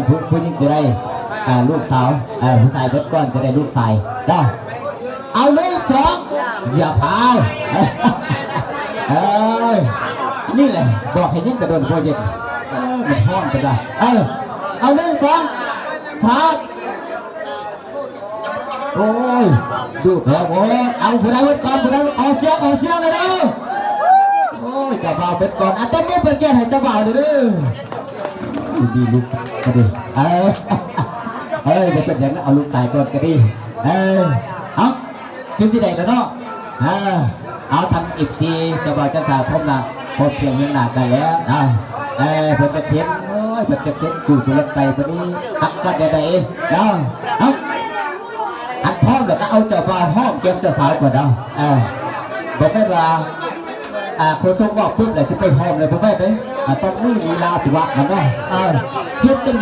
ผู้หญิงจะได้ลูกสาวผู้ชายเบิดก้อนจะได้ลูกชายได้เอาลูกสองอย่าพาวนี่แหละบอกให้ยิ่งกระโดดโปรเจกต์มันห้องกันได้เอาลูกสองสามโอ้ยดูแล้วโอ้ยเอาผู้ใดเบิดก้อนผู้ใดเอาเสียงเลยเด้อโอ้ยจะเบาเบิดก้อนต้นนี้เป็นแก่ให้จะเบาเลยเด้อดีลูกสาวก็ดีมันเป็นอย่างนั้นเอาลูกชายก่อนก็ดีเอาคือสิได้แล้วเนาะเอาทำอีกซีจะบอกจะสาวพบนะพบเพียงยังหนักกันแล้วเพิ่นจะเข็นโอ้ยเพิ่นจะเข็นกูสุรไตพอดีอักวัดใดๆเนาะเอาอัดพร้อมแล้วก็เอาเจ้าบ่าวห้องเก็บเจ้าสาวก่อนเนาะบอกไม่ว่าโคศกบอกปุ๊บเลยจะไปห้องเลยผมไม่ไปต้องมีลีลาถือว่ามันเนาะเฮ็ดจัง